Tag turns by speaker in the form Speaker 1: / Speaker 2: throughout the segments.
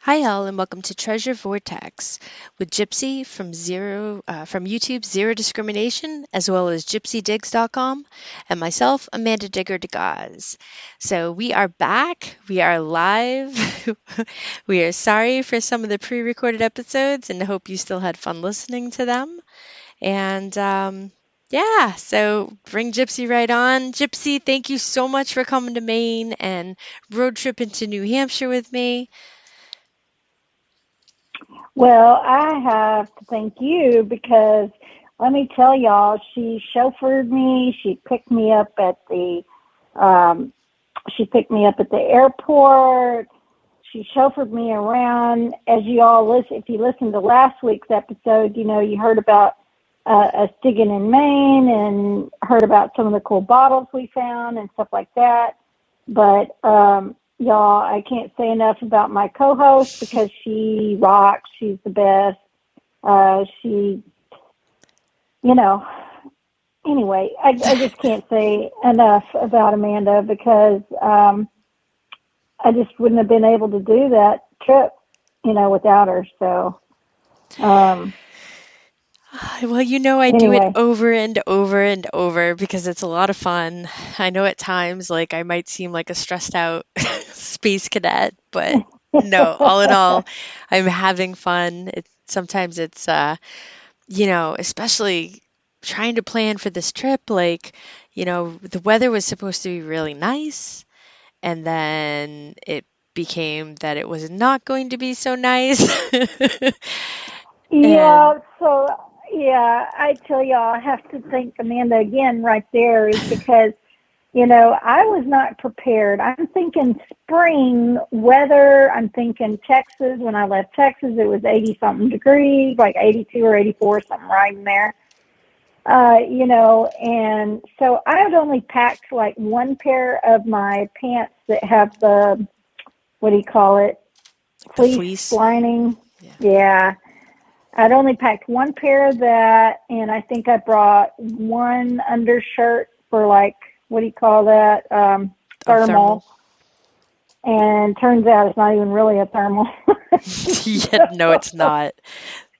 Speaker 1: Hi, all, and welcome to Treasure Vortex with Gypsy from YouTube Zero Discrimination, as well as GypsyDigs.com, and myself, Amanda Digger Degaz. So we are back. We are live. We are sorry for some of the pre-recorded episodes, and hope you still had fun listening to them. And yeah, so bring Gypsy right on. Gypsy, thank you so much for coming to Maine and road trip into New Hampshire with me.
Speaker 2: Well, I have to thank you because let me tell y'all, she chauffeured me. Um, she picked me up at the airport. She chauffeured me around. As you all listen, if you listened to last week's episode, you heard about us digging in Maine and heard about some of the cool bottles we found and stuff like that. But y'all, I can't say enough about my co-host because she rocks. She's the best. She, you know, anyway, I just can't say enough about Amanda because I just wouldn't have been able to do that trip, without her. So,
Speaker 1: Well, I do it
Speaker 2: anyway,
Speaker 1: over and over and over because it's a lot of fun. I know at times, like, I might seem like a stressed out space cadet, but no, all in all, I'm having fun. Sometimes it's, especially trying to plan for this trip, like, the weather was supposed to be really nice, and then it became that it was not going to be so nice. And
Speaker 2: yeah, so yeah, I tell y'all, I have to thank Amanda again right there is because I was not prepared. I'm thinking spring weather. I'm thinking Texas. When I left Texas, it was 80 something degrees, like 82 or 84, something right in there. And so I had only packed like one pair of my pants that have the, what do you call it,
Speaker 1: like the
Speaker 2: fleece
Speaker 1: fleece.
Speaker 2: lining.
Speaker 1: Yeah.
Speaker 2: Yeah. I'd only packed one pair of that, and I think I brought one undershirt for like, what do you call that?
Speaker 1: Oh, thermal.
Speaker 2: Thermal. And turns out it's not even really a thermal.
Speaker 1: Yeah, no,
Speaker 2: So,
Speaker 1: it's not.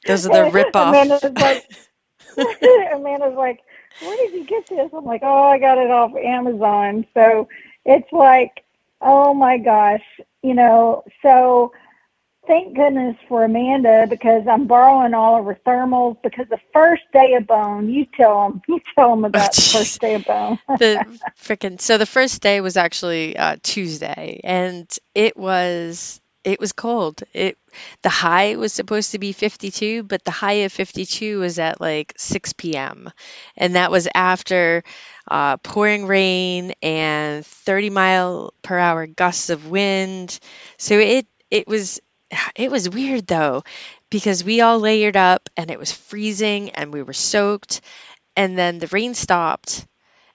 Speaker 1: Those are the rip-off.
Speaker 2: Amanda's like, Amanda's like, where did you get this? I'm like, oh, I got it off Amazon. So it's like, oh my gosh, so thank goodness for Amanda because I'm borrowing all of her thermals because the first day of B.O.N.E, you tell them
Speaker 1: Oh,
Speaker 2: about the
Speaker 1: jeez.
Speaker 2: first day of B.O.N.E.
Speaker 1: So the first day was actually Tuesday, and it was cold. The high was supposed to be 52, but the high of 52 was at like 6 p.m. And that was after pouring rain and 30-mile per hour gusts of wind. So it was weird though, because we all layered up and it was freezing and we were soaked, and then the rain stopped,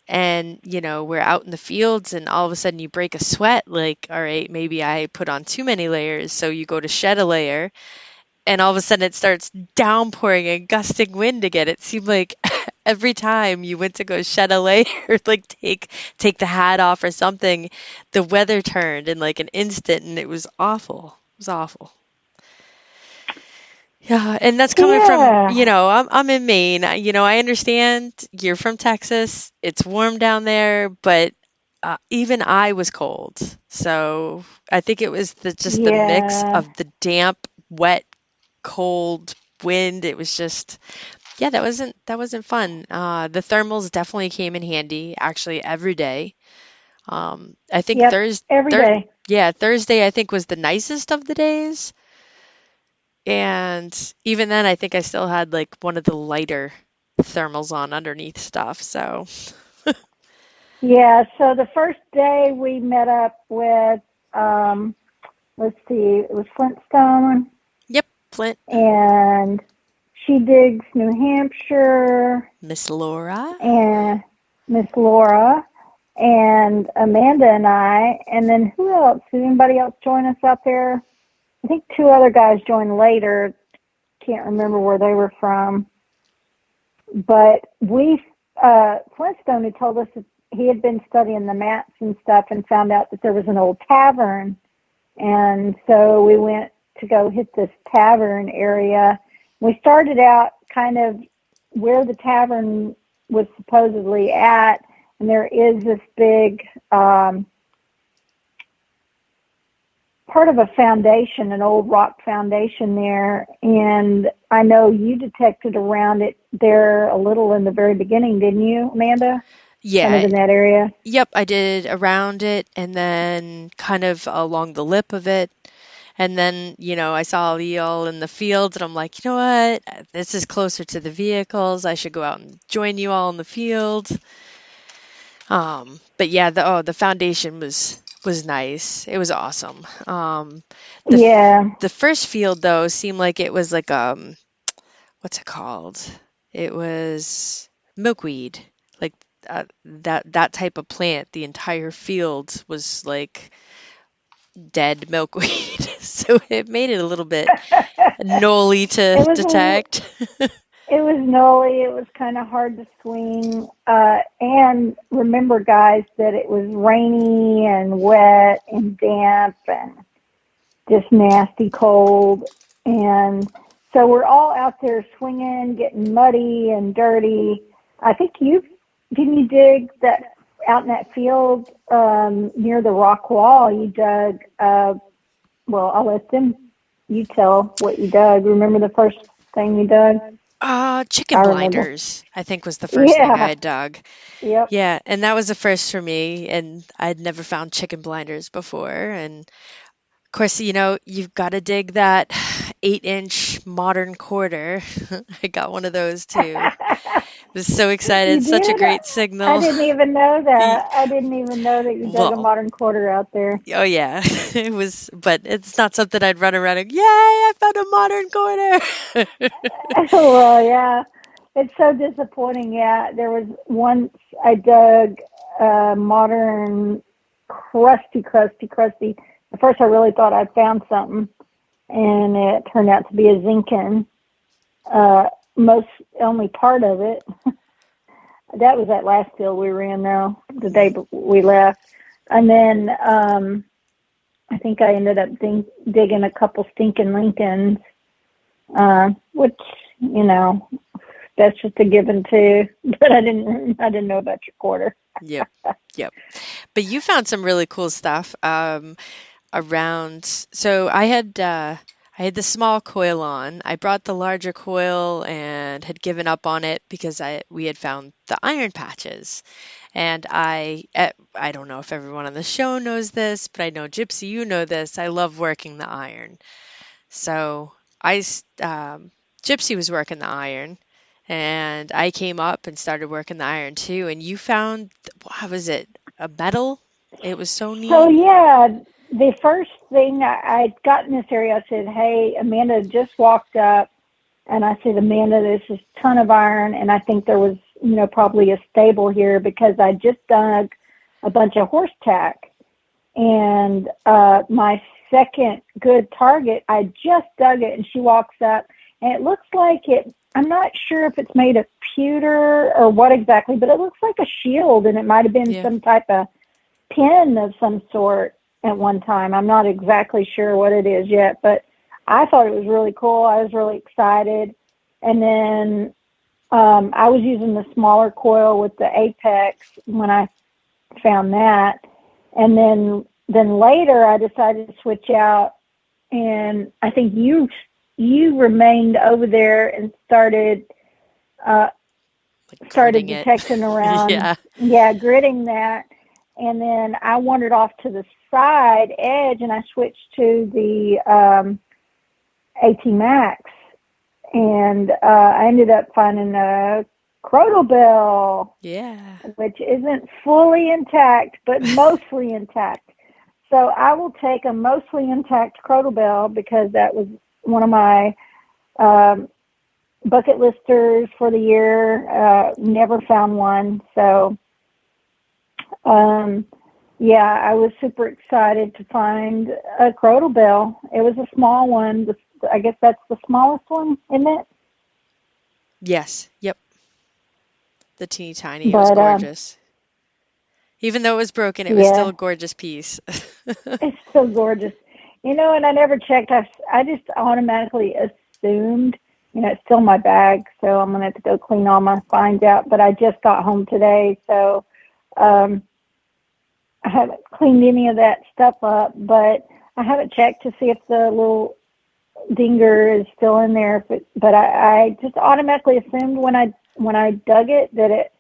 Speaker 1: and we're out in the fields, and all of a sudden you break a sweat, like, all right, maybe I put on too many layers, so you go to shed a layer, and all of a sudden it starts downpouring and gusting wind again. It seemed like every time you went to go shed a layer, like take the hat off or something, the weather turned in like an instant, and it was awful. It was awful. Yeah, and that's coming from,
Speaker 2: Yeah,
Speaker 1: I'm in Maine. I understand you're from Texas. It's warm down there, but even I was cold. So I think it was just the mix
Speaker 2: yeah,
Speaker 1: of the damp, wet, cold wind. It was just, yeah, that wasn't fun. The thermals definitely came in handy, actually every day. I think
Speaker 2: yep, every day.
Speaker 1: Thursday I think was the nicest of the days. And even then, I think I still had like one of the lighter thermals on underneath stuff. So,
Speaker 2: Yeah, so the first day we met up with, um, let's see, it was Flintstone,
Speaker 1: yep, Flint,
Speaker 2: and she digs New Hampshire,
Speaker 1: Miss Laura.
Speaker 2: and Miss Laura, and Amanda and I, and then who else? Did anybody else join us out there? I think two other guys joined later. Can't remember where they were from, but Flintstone had told us that he had been studying the maps and stuff and found out that there was an old tavern, and so we went. to go hit this tavern area. We started out kind of where the tavern was supposedly at, and there is this big part of a foundation, an old rock foundation there, and I know you detected around it there a little in the very beginning, didn't you, Amanda? Kind of
Speaker 1: Yeah.
Speaker 2: in that area.
Speaker 1: Yep, I did around it and then kind of along the lip of it. And then, I saw you all in the field and I'm like, you know what? This is closer to the vehicles. I should go out and join you all in the field. But yeah, the foundation was nice. It was awesome. The f-
Speaker 2: Yeah.
Speaker 1: the first field though seemed like it was like what's it called? It was milkweed, like that type of plant. The entire field was like dead milkweed, so it made it a little bit nolly to
Speaker 2: It was
Speaker 1: detect.
Speaker 2: it was nolly. It was kind of hard to swing. And remember, guys, that it was rainy and wet and damp and just nasty cold. And so we're all out there swinging, getting muddy and dirty. I think didn't you dig that out in that field near the rock wall? You dug. Well, I'll let you tell what you dug. Remember the first thing you dug?
Speaker 1: Chicken
Speaker 2: I remember. Yeah.
Speaker 1: blinders, I think was the first thing I
Speaker 2: Yeah.
Speaker 1: had dug.
Speaker 2: Yep.
Speaker 1: Yeah, and that was a first for me, and I'd never found chicken blinders before. And of course, you've got to dig that 8-inch modern quarter. I got one of those too. Was so
Speaker 2: You
Speaker 1: excited, such a
Speaker 2: did?
Speaker 1: great
Speaker 2: I
Speaker 1: signal.
Speaker 2: didn't even know
Speaker 1: Ye-
Speaker 2: that. I didn't even know that you dug a
Speaker 1: Well,
Speaker 2: modern quarter out there.
Speaker 1: oh yeah, it was, but it's not something I'd run around and, yay, I found a modern quarter.
Speaker 2: Well, yeah. It's so disappointing. Yeah. There was once I dug a modern crusty. At first I really thought I'd found something, and it turned out to be a zinc most only part of it. That was that last field we were in, though, the day we left. And then I think I ended up digging a couple stinking Lincolns, which, that's just a given too. But I didn't know about your quarter.
Speaker 1: Yep, yep. But you found some really cool stuff around. So I had the small coil on. I brought the larger coil and had given up on it because we had found the iron patches. And I don't know if everyone on the show knows this, but I know Gypsy, you know this. I love working the iron. So Gypsy was working the iron, and I came up and started working the iron too. And you found, what was it? A metal? It was so
Speaker 2: So,
Speaker 1: neat.
Speaker 2: yeah, the first thing I got in this area, I said, hey, Amanda just walked up. And I said, Amanda, this is a ton of iron. And I think there was, probably a stable here because I just dug a bunch of horse tack. And my second good target, I just dug it, and she walks up, and it looks like I'm not sure if it's made of pewter or what exactly, but it looks like a shield, and it might have been
Speaker 1: Yeah.
Speaker 2: some type of pin of some sort at one time. I'm not exactly sure what it is yet, but I thought it was really cool. I was really excited. And then I was using the smaller coil with the apex when I found that. And then later I decided to switch out, and I think you remained over there and started
Speaker 1: Like gritting it.
Speaker 2: detecting around,
Speaker 1: Yeah.
Speaker 2: yeah, gritting that. And then I wandered off to the side edge, and I switched to the AT Max, and I ended up finding a crotal bell,
Speaker 1: Yeah.
Speaker 2: which isn't fully intact, but mostly intact. So I will take a mostly intact crotal bell because that was one of my bucket listers for the year. Never found one. So, yeah, I was super excited to find a crotal bell. It was a small one. I guess that's the smallest one, isn't it?
Speaker 1: Yes. Yep. The teeny tiny. It was
Speaker 2: But,
Speaker 1: gorgeous. Even though it was broken, it was still
Speaker 2: yeah,
Speaker 1: a gorgeous piece.
Speaker 2: it's so gorgeous. And I never checked. I just automatically assumed, it's still in my bag, so I'm going to have to go clean all my finds out. But I just got home today, so I haven't cleaned any of that stuff up. But I haven't checked to see if the little dinger is still in there. But I just automatically assumed when I dug it that it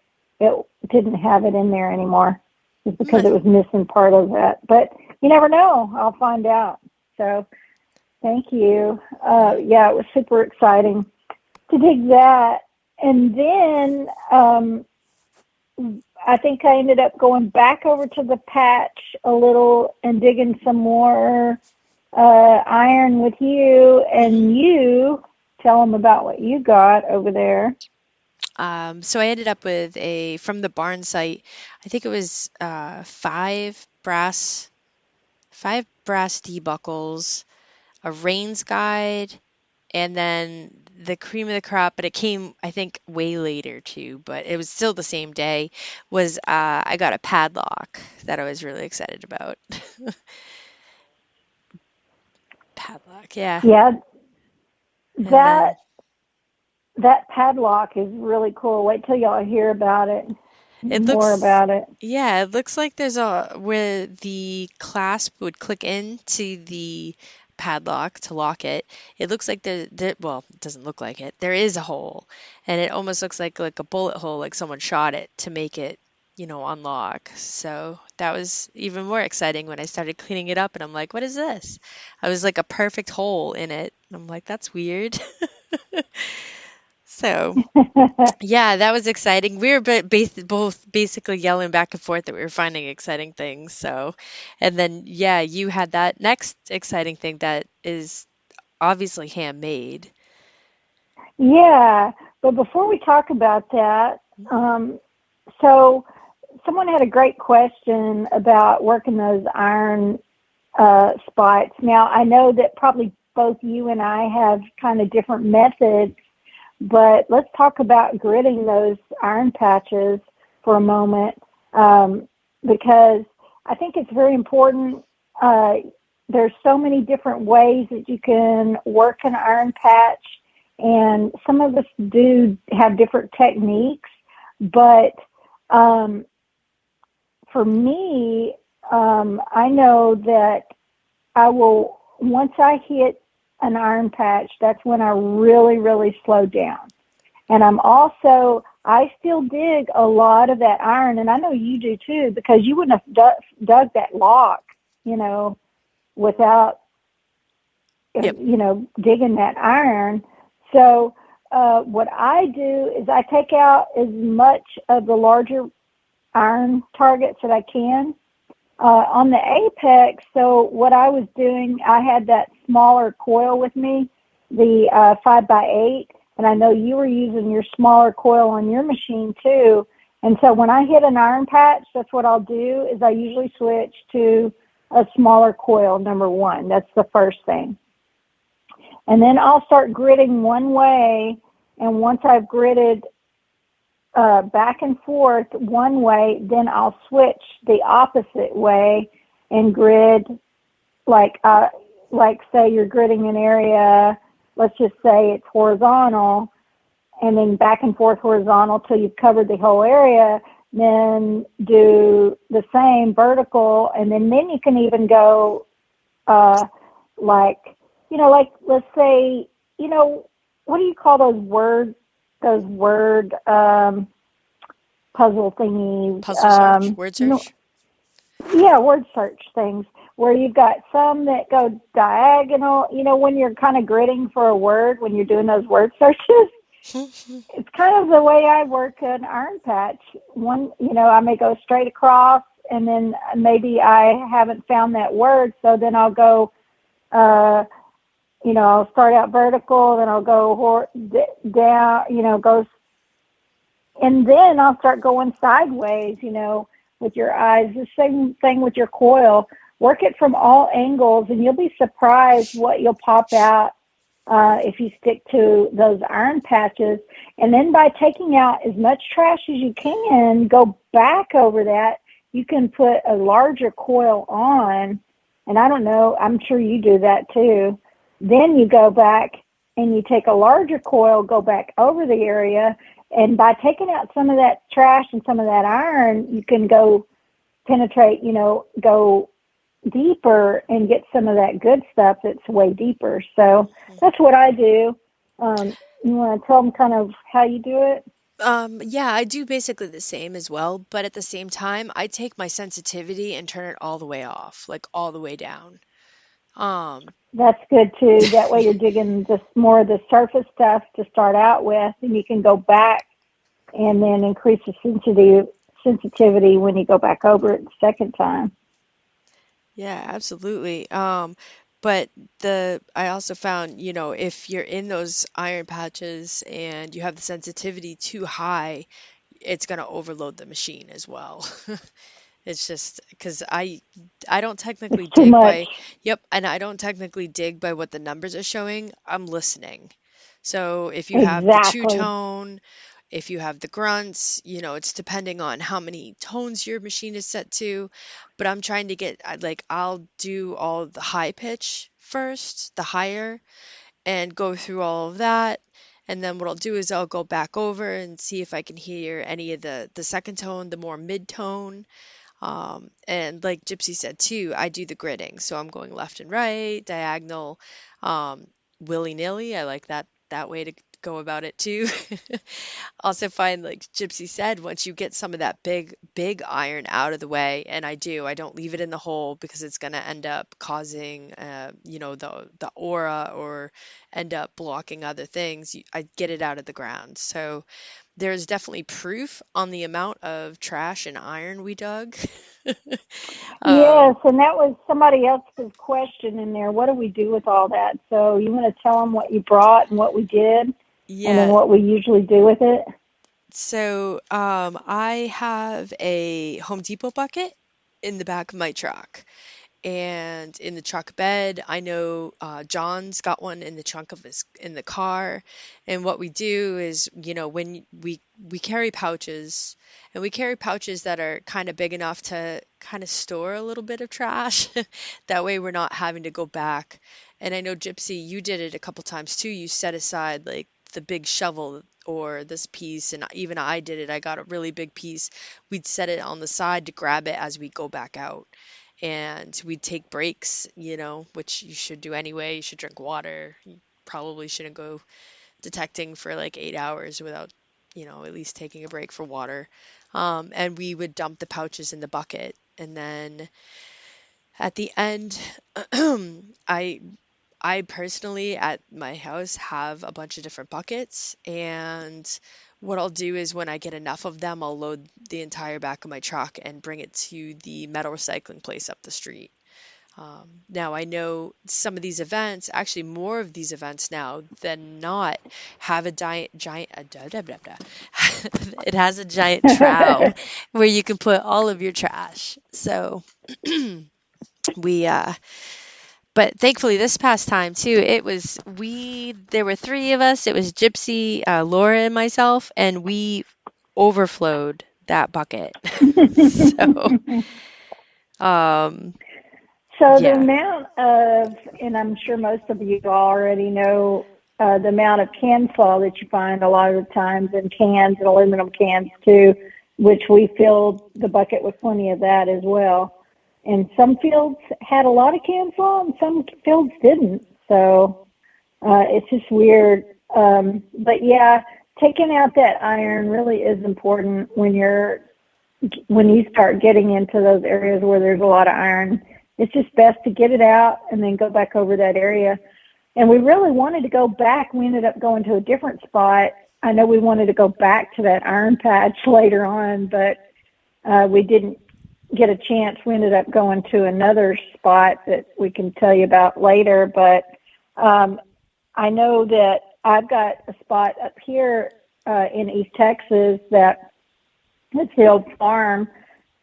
Speaker 2: didn't have it in there anymore, just because it was missing part of that. But you never know. I'll find out. So thank you. Yeah, it was super exciting to dig that. And then I think I ended up going back over to the patch a little and digging some more iron with you. And you tell them about what you got over there.
Speaker 1: So I ended up with from the barn site, I think it was five brass D-buckles, a Rains guide, and then the cream of the crop, but it came, I think, way later too, but it was still the same day, was I got a padlock that I was really excited about. Padlock, yeah.
Speaker 2: Yeah,
Speaker 1: And then
Speaker 2: that padlock is really cool. Wait till y'all hear about it,
Speaker 1: it
Speaker 2: more
Speaker 1: looks,
Speaker 2: about it.
Speaker 1: yeah, it looks like there's where the clasp would click into the padlock to lock it. It looks like well, it doesn't look like it. There is a hole, and it almost looks like a bullet hole, like someone shot it to make it, unlock. So that was even more exciting when I started cleaning it up, and I'm like, what is this? I was like a perfect hole in it. And I'm like, that's weird. So. Yeah, that was exciting. We were both basically yelling back and forth that we were finding exciting things. So, and then, yeah, you had that next exciting thing that is obviously handmade.
Speaker 2: Yeah, but before we talk about that, so someone had a great question about working those iron spots. Now, I know that probably both you and I have kind of different methods, but let's talk about gritting those iron patches for a moment, because I think it's very important. There's so many different ways that you can work an iron patch, and some of us do have different techniques, but for me, I know that once I hit an iron patch, that's when I really, really slow down. And I still dig a lot of that iron, and I know you do too, because you wouldn't have dug that lock, without,
Speaker 1: Yep.
Speaker 2: digging that iron. So what I do is I take out as much of the larger iron targets that I can. On the apex, so what I was doing, I had that smaller coil with me, the 5x8, and I know you were using your smaller coil on your machine too. And so when I hit an iron patch, that's what I'll do, is I usually switch to a smaller coil, number one. That's the first thing. And then I'll start gritting one way, and once I've gritted back and forth one way, then I'll switch the opposite way and grid, like say you're gridding an area, let's just say it's horizontal, and then back and forth horizontal till you've covered the whole area, then do the same vertical, and then you can even go like let's say, what do you call those word puzzle thingies?
Speaker 1: Puzzle search, word search.
Speaker 2: Yeah, word search things, where you've got some that go diagonal, when you're kind of gridding for a word, when you're doing those word searches. It's kind of the way I work an iron patch. I may go straight across, and then maybe I haven't found that word, so then I'll go, I'll start out vertical, then I'll go down, go, and then I'll start going sideways, with your eyes. The same thing with your coil. Work it from all angles, and you'll be surprised what you'll pop out if you stick to those iron patches. And then by taking out as much trash as you can, go back over that, you can put a larger coil on, and I don't know, I'm sure you do that too. Then you go back and you take a larger coil, go back over the area, and by taking out some of that trash and some of that iron, you can go penetrate, go deeper and get some of that good stuff that's way deeper. So that's what I do. You want to tell them kind of how you do it?
Speaker 1: Yeah, I do basically the same as well, but at the same time, I take my sensitivity and turn it all the way off, like all the way down. Um,
Speaker 2: That's good too. That way you're digging just more of the surface stuff to start out with, and you can go back and then increase the sensitivity when you go back over it the second time.
Speaker 1: yeah, absolutely. But I also found, if you're in those iron patches and you have the sensitivity too high, it's going to overload the machine as well. It's just because I don't technically
Speaker 2: It's too
Speaker 1: dig
Speaker 2: much.
Speaker 1: by, yep, and I don't technically dig by what the numbers are showing. I'm listening. So if you have the two
Speaker 2: Exactly.
Speaker 1: tone, if you have the grunts, it's depending on how many tones your machine is set to. But I'm trying to like, I'll do all the high pitch first, the higher, and go through all of that. And then what I'll do is I'll go back over and see if I can hear any of the second tone, the more mid tone. And like Gypsy said too, I do the gridding. So I'm going left and right, diagonal, um, willy-nilly. I like that way to go about it too. Also find, like Gypsy said, once you get some of that big iron out of the way, and I don't leave it in the hole because it's gonna end up causing the aura or end up blocking other things. I get it out of the ground. So there's definitely proof on the amount of trash and iron we dug.
Speaker 2: Yes,
Speaker 1: Um,
Speaker 2: and that was somebody else's question in there. What do we do with all that? So you want to tell them what you brought and what we did, and then
Speaker 1: yeah,
Speaker 2: what we usually do with it?
Speaker 1: so I have a Home Depot bucket in the back of my truck. And in the truck bed, I know John's got one in the trunk of his in the car. And what we do is, when we carry pouches, and we carry pouches that are kind of big enough to kind of store a little bit of trash. That way we're not having to go back. And I know Gypsy, you did it a couple times too. You set aside like the big shovel or this piece, and even I did it. I got a really big piece. We'd set it on the side to grab it as we go back out, and we'd take breaks, which you should do anyway. You should drink water. You probably shouldn't go detecting for like 8 hours without, at least taking a break for water. And we would dump the pouches in the bucket. And then at the end, I I personally at my house have a bunch of different buckets, and what I'll do is when I get enough of them, I'll load the entire back of my truck and bring it to the metal recycling place up the street. Now I know some of these events, actually more of these events now than not, have a giant it has a giant trough where you can put all of your trash. So we but thankfully this past time too, there were three of us. It was Gypsy, Laura, and myself, and we overflowed that bucket. So um
Speaker 2: So the
Speaker 1: yeah.
Speaker 2: amount of, and I'm sure most of you already know, the amount of can fall that you find a lot of the times in cans and aluminum cans too, which we filled the bucket with plenty of that as well. And some fields had a lot of can fall and some fields didn't. So it's just weird. But yeah, taking out that iron really is important when you start getting into those areas where there's a lot of iron. It's just best to get it out and then go back over that area. And we really wanted to go back. We ended up going to a different spot. I know we wanted to go back to that iron patch later on, but we didn't get a chance. We ended up going to another spot that we can tell you about later. But I know that I've got a spot up here in East Texas that it's the old farm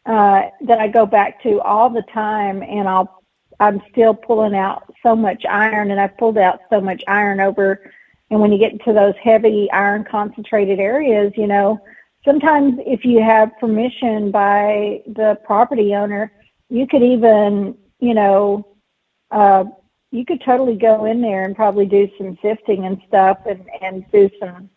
Speaker 2: that I go back to all the time, and I'm still pulling out so much iron, and I've pulled out so much iron over. And when you get into those heavy iron concentrated areas, sometimes if you have permission by the property owner, you could even, you could totally go in there and probably do some sifting and stuff and do some,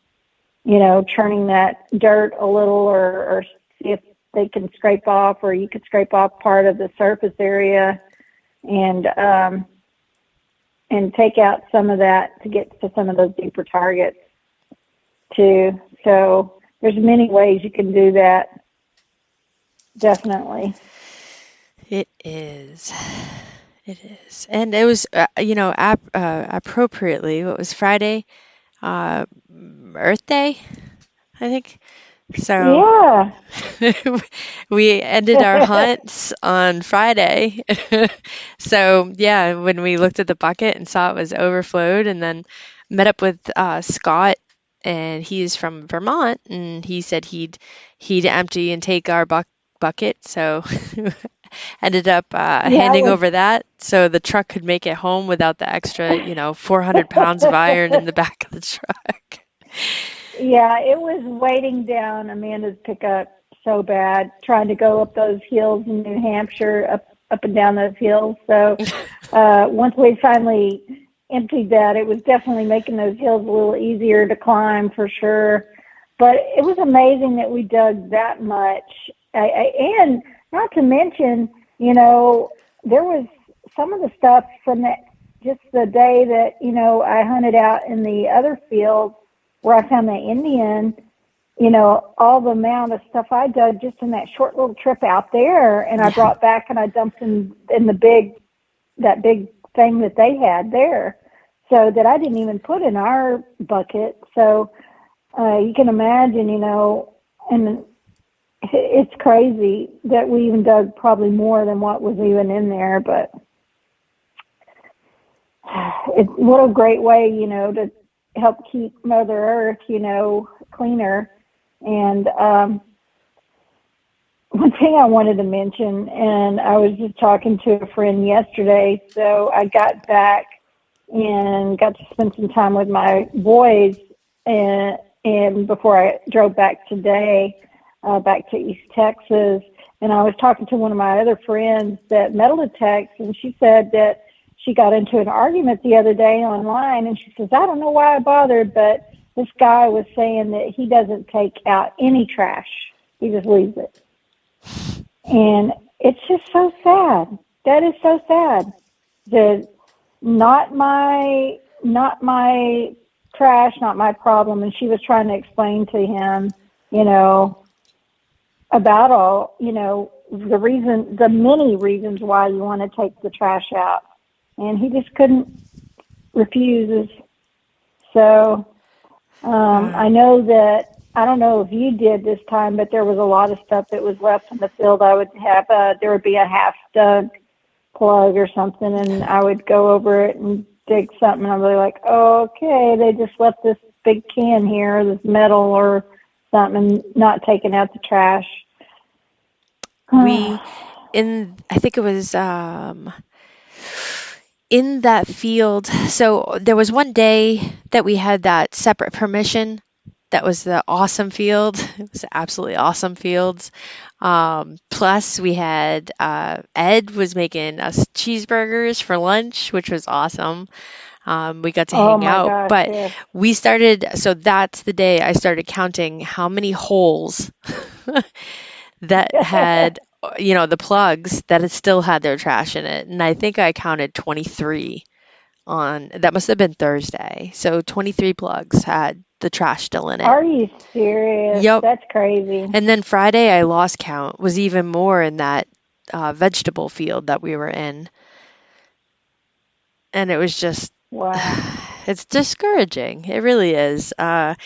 Speaker 2: churning that dirt a little or see if they can scrape off, or you could scrape off part of the surface area and take out some of that to get to some of those deeper targets too. So there's many ways you can do that. Definitely.
Speaker 1: It is. It is. And it was, appropriately, what was Friday? Earth Day, I think. So
Speaker 2: Yeah.
Speaker 1: we ended our hunts on Friday. So yeah, when we looked at the bucket and saw it was overflowed, and then met up with Scott, and he's from Vermont, and he said he'd empty and take our bucket. So ended up
Speaker 2: Yeah,
Speaker 1: handing over that so the truck could make it home without the extra, 400 pounds of iron in the back of the truck.
Speaker 2: yeah, it was weighting down Amanda's pickup so bad, trying to go up those hills in New Hampshire, up and down those hills. So once we finally emptied that, it was definitely making those hills a little easier to climb for sure. But it was amazing that we dug that much. And not to mention, there was some of the stuff from that, just the day that, I hunted out in the other field where I found the Indian, all the amount of stuff I dug just in that short little trip out there, and I brought back and I dumped in that big thing that they had there, so that I didn't even put in our bucket. So you can imagine, and it's crazy that we even dug probably more than what was even in there, but what a great way, to help keep Mother Earth, cleaner. And one thing I wanted to mention, and I was just talking to a friend yesterday, so I got back and got to spend some time with my boys, and before I drove back today, back to East Texas, and I was talking to one of my other friends that metal detects, and she said that she got into an argument the other day online, and she says, I don't know why I bothered, but this guy was saying that he doesn't take out any trash. He just leaves it. And it's just so sad. That is so sad. That not my trash, not my problem. And she was trying to explain to him, about all, the many reasons why you want to take the trash out. And he just couldn't refuse. So I know that, I don't know if you did this time, but there was a lot of stuff that was left in the field. I would have, there would be a half dug plug or something, and I would go over it and dig something. And I'd be like, oh, okay, they just left this big can here, this metal or something, not taking out the trash.
Speaker 1: I think it was in that field. So there was one day that we had that separate permission. That was the awesome field. It was absolutely awesome fields. Plus we had Ed was making us cheeseburgers for lunch, which was awesome. We got to hang out,
Speaker 2: gosh,
Speaker 1: but
Speaker 2: yes.
Speaker 1: we started, so that's the day I started counting how many holes that had, the plugs that had still had their trash in it. And I think I counted 23 that must have been Thursday. So 23 plugs had the trash still in it.
Speaker 2: Are you serious?
Speaker 1: Yep.
Speaker 2: That's crazy.
Speaker 1: And then Friday I lost count, was even more in that vegetable field that we were in. And it was just,
Speaker 2: wow.
Speaker 1: It's discouraging. It really is. I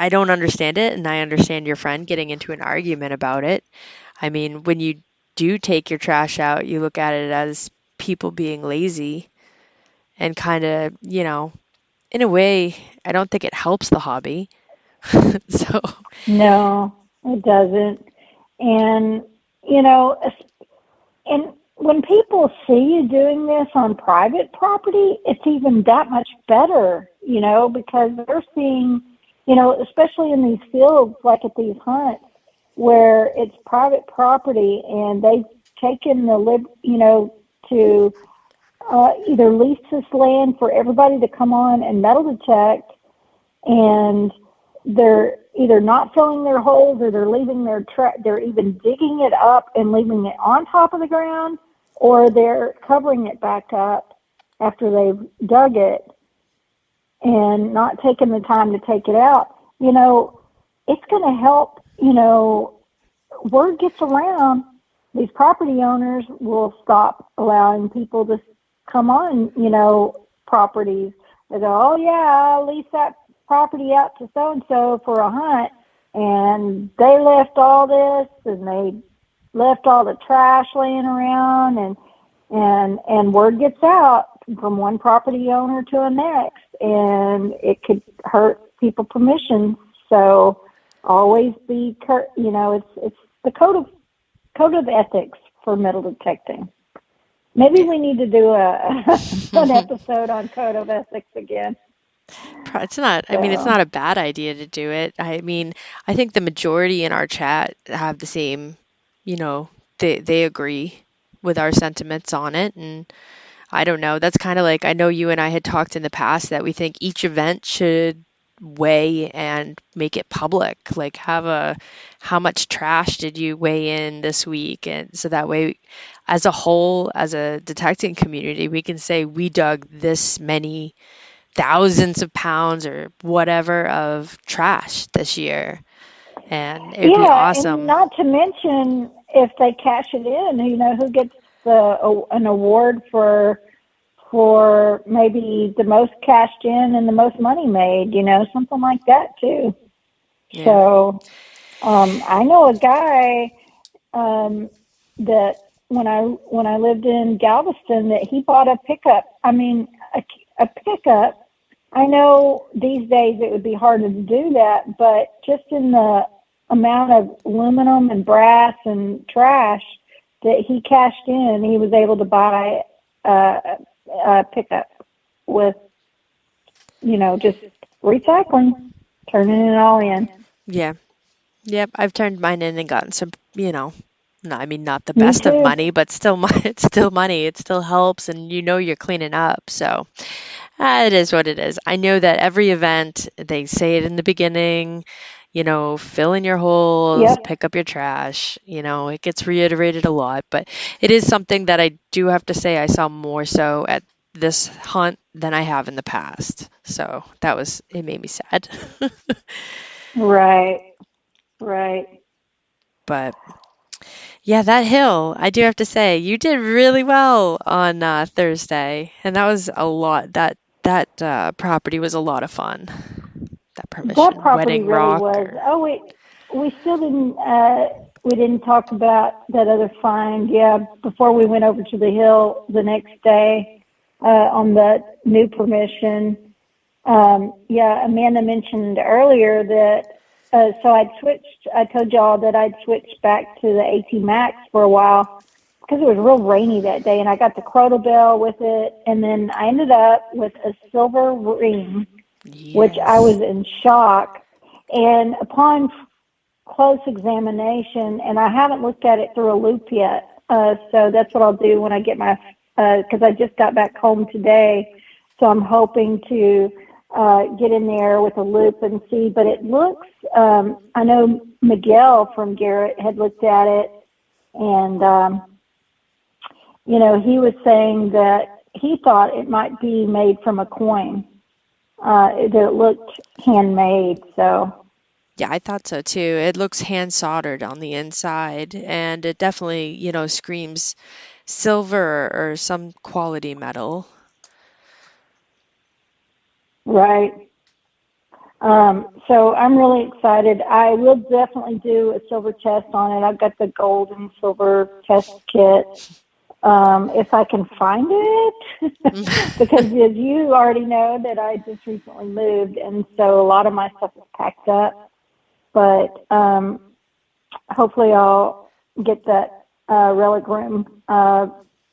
Speaker 1: don't understand it, and I understand your friend getting into an argument about it. I mean, when you do take your trash out, you look at it as people being lazy and kind of, in a way, I don't think it helps the hobby. So
Speaker 2: No, it doesn't. And, and when people see you doing this on private property, it's even that much better, because they're seeing, especially in these fields, like at these hunts, where it's private property and they've taken the to either lease this land for everybody to come on and metal detect, and they're either not filling their holes or they're leaving they're even digging it up and leaving it on top of the ground, or they're covering it back up after they've dug it and not taking the time to take it out. It's going to help, word gets around, these property owners will stop allowing people to come on, properties. They go, oh yeah, I'll lease that property out to so-and-so for a hunt. And they left all this, and they left all the trash laying around, and word gets out from one property owner to the next, and it could hurt people permission. So always be, it's the code of ethics for metal detecting. Maybe we need to do an episode on code of ethics again.
Speaker 1: It's not, I mean, it's not a bad idea to do it. I mean, I think the majority in our chat have the same, they agree with our sentiments on it. And I don't know, that's kind of like, I know you and I had talked in the past that we think each event should weigh and make it public, like how much trash did you weigh in this week? And so that way, as a whole, as a detecting community, we can say we dug this many thousands of pounds or whatever of trash this year. And it'd be awesome.
Speaker 2: And not to mention, if they cash it in, who gets an award for maybe the most cashed in and the most money made, something like that too. Yeah. So I know a guy that when I lived in Galveston, that he bought a pickup. I mean, a pickup. I know these days it would be harder to do that, but just in the amount of aluminum and brass and trash that he cashed in, he was able to buy a pickup with, just recycling, turning it all in.
Speaker 1: Yeah. Yep. I've turned mine in and gotten some, not the best of money, but still, it's still money. It still helps, and you're cleaning up. So it is what it is. I know that every event, they say it in the beginning, fill in your holes, yep. Pick up your trash. It gets reiterated a lot, but it is something that I do have to say I saw more so at this hunt than I have in the past. So it made me sad.
Speaker 2: Right.
Speaker 1: But yeah, that hill, I do have to say, you did really well on Thursday, and that was a lot. That property was a lot of fun. That permission
Speaker 2: property
Speaker 1: wedding
Speaker 2: really
Speaker 1: rock.
Speaker 2: Was. Oh, we still didn't talk about that other find. Yeah, before we went over to the hill the next day on the new permission. Amanda mentioned earlier that. So I told y'all that I'd switched back to the AT Max for a while because it was real rainy that day, and I got the Crotal Bell with it, and then I ended up with a silver ring, yes. Which I was in shock. And upon close examination, and I haven't looked at it through a loop yet, so that's what I'll do when I get my, because I just got back home today, so I'm hoping to get in there with a loop and see, but it looks, I know Miguel from Garrett had looked at it, and, he was saying that he thought it might be made from a coin, that it looked handmade, so.
Speaker 1: Yeah, I thought so too. It looks hand soldered on the inside, and it definitely, screams silver or some quality metal.
Speaker 2: Right. So I'm really excited. I will definitely do a silver test on it. I've got the gold and silver test kit. If I can find it, because as you already know that I just recently moved, and so a lot of my stuff is packed up. But hopefully I'll get that relic room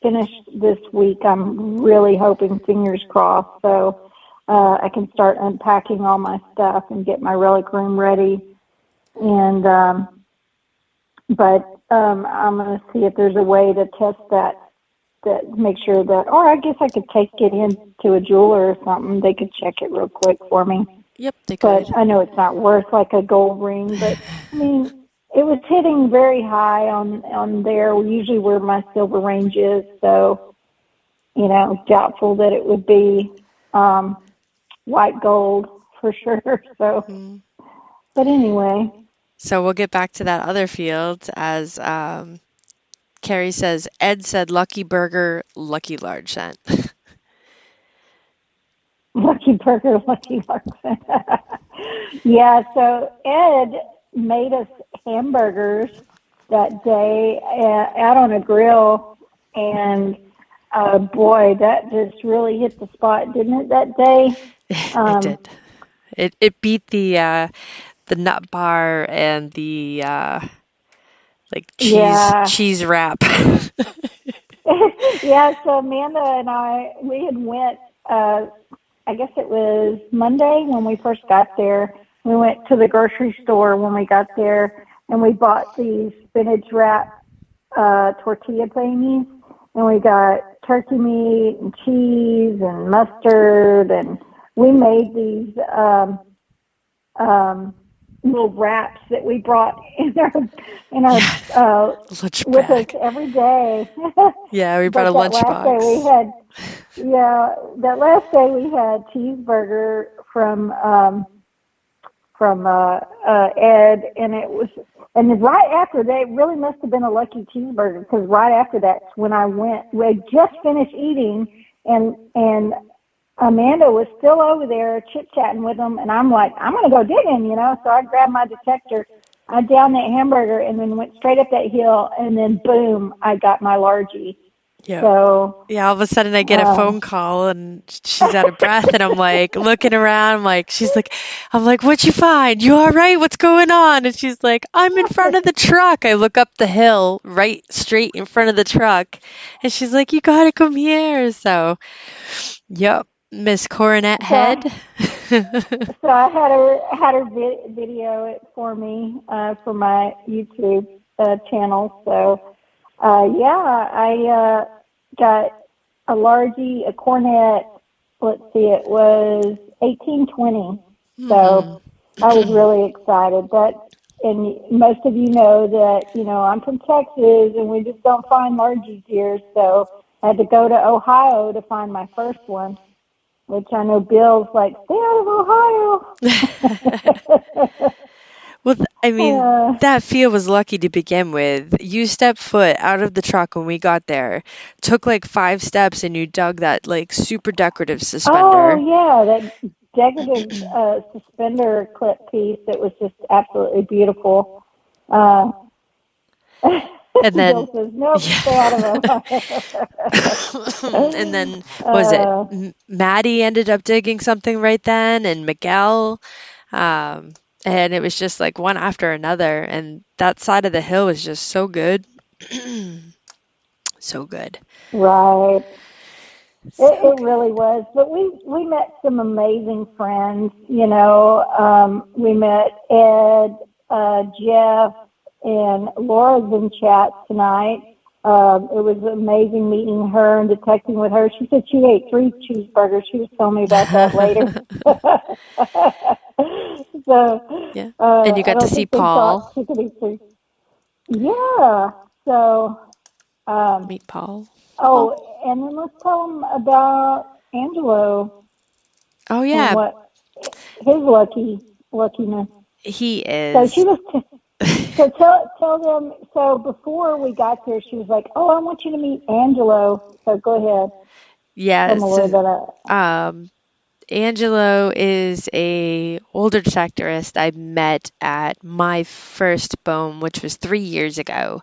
Speaker 2: finished this week. I'm really hoping, fingers crossed, so I can start unpacking all my stuff and get my relic room ready. And I'm going to see if there's a way to test that that make sure that, or I guess I could take it into a jeweler or something. They could check it real quick for me.
Speaker 1: Yep, they
Speaker 2: But
Speaker 1: could.
Speaker 2: I know it's not worth like a gold ring. But I mean, it was hitting very high on there. Usually where my silver range is, so doubtful that it would be white gold for sure. So,
Speaker 1: Mm.
Speaker 2: but anyway.
Speaker 1: So we'll get back to that other field as Carrie says, Ed said lucky burger, lucky large cent.
Speaker 2: Lucky burger, lucky large. Yeah, so Ed made us hamburgers that day out on a grill, and boy, that just really hit the spot, didn't it, that day?
Speaker 1: It did. It beat the nut bar and the like
Speaker 2: Yeah.
Speaker 1: cheese wrap.
Speaker 2: Yeah, so Amanda and we had went, I guess it was Monday when we first got there. We went to the grocery store when we got there, and we bought these spinach wrap tortilla thingies, and we got turkey meat and cheese and mustard, and we made these little wraps that we brought in our
Speaker 1: Lunch
Speaker 2: with us
Speaker 1: bag.
Speaker 2: every day.
Speaker 1: Yeah, we brought a
Speaker 2: But that last day we
Speaker 1: lunchbox.
Speaker 2: had, yeah, that last day we had cheeseburger from Ed, and right after that, it really must have been a lucky cheeseburger, because right after that's when we had just finished eating, and Amanda was still over there chit-chatting with them, and I'm like, I'm going to go digging, so I grabbed my detector, I downed that hamburger, and then went straight up that hill, and then boom, I got my largie.
Speaker 1: Yeah.
Speaker 2: So,
Speaker 1: Yeah, all of a sudden I get a phone call and she's out of breath and I'm like looking around. I'm like, what'd you find? You all right? What's going on? And she's like, I'm in front of the truck. I look up the hill right straight in front of the truck and she's like, you gotta come here. So, yep, Miss Coronet Head.
Speaker 2: so I had her video it for me for my YouTube channel. So yeah, I got a largie, a cornet. Let's see, it was 1820. So I was really excited. And most of you know that I'm from Texas, and we just don't find largies here. So I had to go to Ohio to find my first one, which I know Bill's like, stay out of Ohio.
Speaker 1: Well, I mean, that field was lucky to begin with. You stepped foot out of the truck when we got there, took like 5 steps, and you dug that like super decorative suspender.
Speaker 2: Oh, yeah, that decorative suspender clip piece that was just absolutely beautiful.
Speaker 1: And then,
Speaker 2: Bill says, nope, stay out of Ohio.
Speaker 1: and then, was it Maddie ended up digging something right then, and Miguel, and it was just like one after another, and that side of the hill was just so good. So good.
Speaker 2: Right. It really was. But we met some amazing friends, we met Ed, Jeff, and Laura's in chat tonight. It was amazing meeting her and detecting with her. She said she ate 3 cheeseburgers. She was telling me about that later. So,
Speaker 1: yeah. And you got to see Paul.
Speaker 2: She could eat 3. Yeah. So,
Speaker 1: meet Paul.
Speaker 2: Oh, and then let's tell them about Angelo.
Speaker 1: Oh yeah.
Speaker 2: And what his luckiness.
Speaker 1: He is.
Speaker 2: So she was. So tell them. So before we got there, she was like, "Oh, I want you to meet Angelo." So go ahead.
Speaker 1: Yeah.
Speaker 2: Tell them a little bit.
Speaker 1: Angelo is a older detectorist I met at my first B.O.N.E, which was 3 years ago.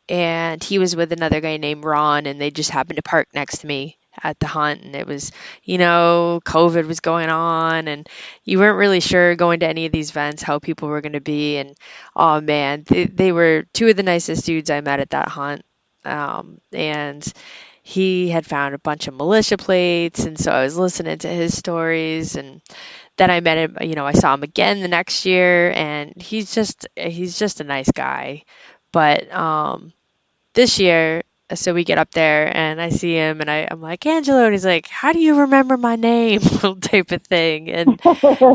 Speaker 1: And he was with another guy named Ron, and they just happened to park next to me at the hunt. And it was, COVID was going on, and you weren't really sure going to any of these events how people were going to be. And oh man, they were 2 of the nicest dudes I met at that hunt. And he had found a bunch of militia plates, and so I was listening to his stories, and then I met him, I saw him again the next year, and he's just a nice guy. But this year, so we get up there and I see him and I'm like, Angelo, and he's like, how do you remember my name? type of thing. And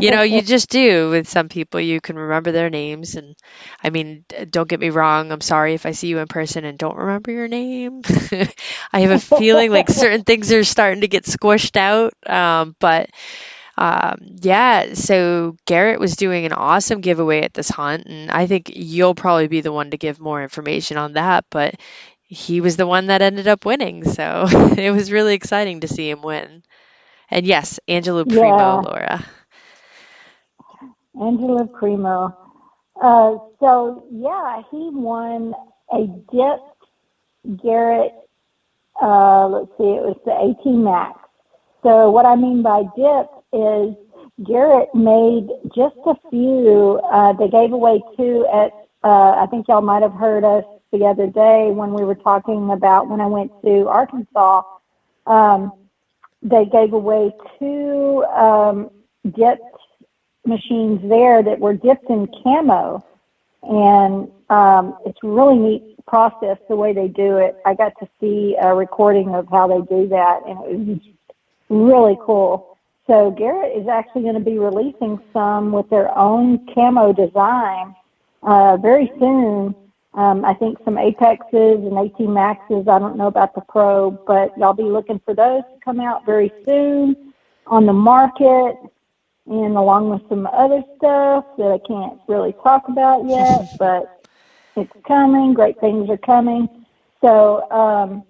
Speaker 1: you just do with some people, you can remember their names. And I mean, don't get me wrong, I'm sorry if I see you in person and don't remember your name. I have a feeling like certain things are starting to get squished out. Yeah, so Garrett was doing an awesome giveaway at this hunt, and I think you'll probably be the one to give more information on that, but he was the one that ended up winning, so it was really exciting to see him win. And yes, Angelo Primo,
Speaker 2: Yeah,
Speaker 1: Laura.
Speaker 2: Angela Primo. So yeah, he won a dipped Garrett. Let's see, it was the 18 Max. So what I mean by dip is Garrett made just a few. They gave away two at. I think y'all might have heard us the other day when we were talking about when I went to Arkansas. Um, they gave away two dipped machines there that were dipped in camo, and it's a really neat process the way they do it. I got to see a recording of how they do that, and it was really cool. So Garrett is actually going to be releasing some with their own camo design very soon. I think some Apexes and 18 Maxes. I don't know about the Pro, but y'all be looking for those to come out very soon on the market, and along with some other stuff that I can't really talk about yet, but it's coming. Great things are coming. So,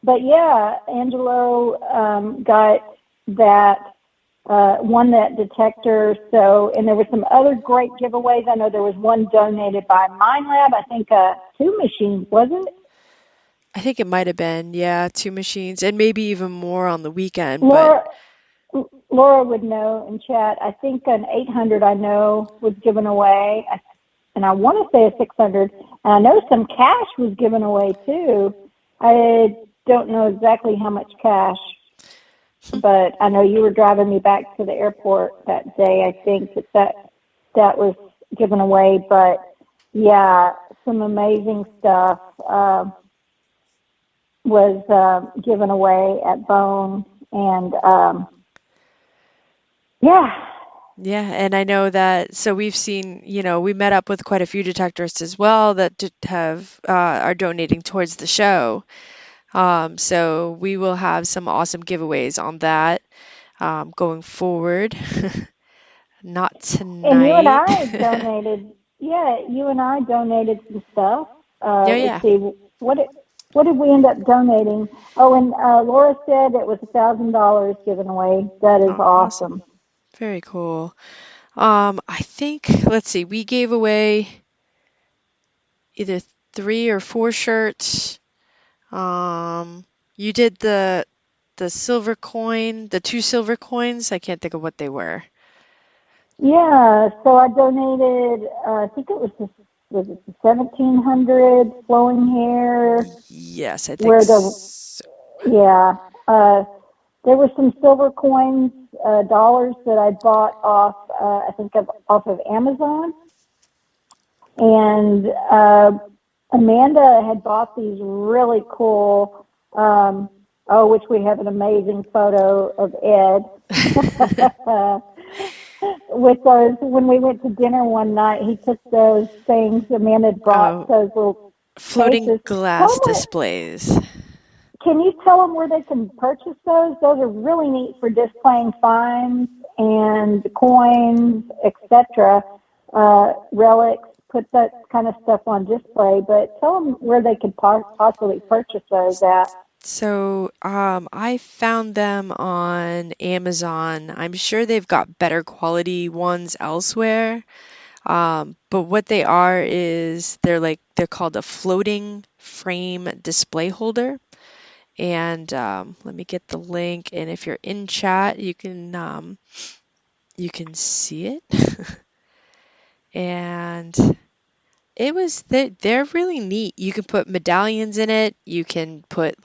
Speaker 2: but yeah, Angelo got that, won that detector. So, and there were some other great giveaways. I know there was one donated by Mind Lab. I think two machines, wasn't it?
Speaker 1: I think it might have been, yeah, two machines and maybe even more on the weekend, but
Speaker 2: Laura, Laura would know in chat. I think an 800 I know was given away, and I want to say a 600. And I know some cash was given away too. I don't know exactly how much cash, but I know you were driving me back to the airport that day. I think that was given away. But yeah, some amazing stuff was given away at B.O.N.E, and yeah.
Speaker 1: yeah, and I know that, so we've seen, we met up with quite a few detectorists as well that have are donating towards the show. So we will have some awesome giveaways on that going forward. Not
Speaker 2: And you and
Speaker 1: tonight.
Speaker 2: I donated, yeah, you and I donated some stuff.
Speaker 1: Yeah,
Speaker 2: Let's
Speaker 1: yeah.
Speaker 2: see, what did we end up donating? Oh, and Laura said it was $1,000 given away. That is
Speaker 1: Oh, awesome.
Speaker 2: awesome.
Speaker 1: Very cool. I think, let's see, we gave away either 3 or 4 shirts. You did the silver coin, the 2 silver coins. I can't think of what they were.
Speaker 2: Yeah, so I donated. I think it was it the 1,700 flowing hair
Speaker 1: Yes, I think
Speaker 2: where the
Speaker 1: so.
Speaker 2: yeah. There were some silver coins, dollars that I bought off, I think off of Amazon, and Amanda had bought these really cool, which we have an amazing photo of Ed. With those, when we went to dinner one night, he took those things. Amanda had brought
Speaker 1: Oh,
Speaker 2: those little
Speaker 1: floating
Speaker 2: cases. Tell
Speaker 1: glass
Speaker 2: them where,
Speaker 1: displays.
Speaker 2: can you tell them where they can purchase those? Those are really neat for displaying finds and coins, etc. Relics, put that kind of stuff on display. But tell them where they could possibly purchase those at.
Speaker 1: So, I found them on Amazon. I'm sure they've got better quality ones elsewhere. But what they are is they're called a floating frame display holder. And let me get the link. And if you're in chat, you can see it. And they're really neat. You can put medallions in it. You can put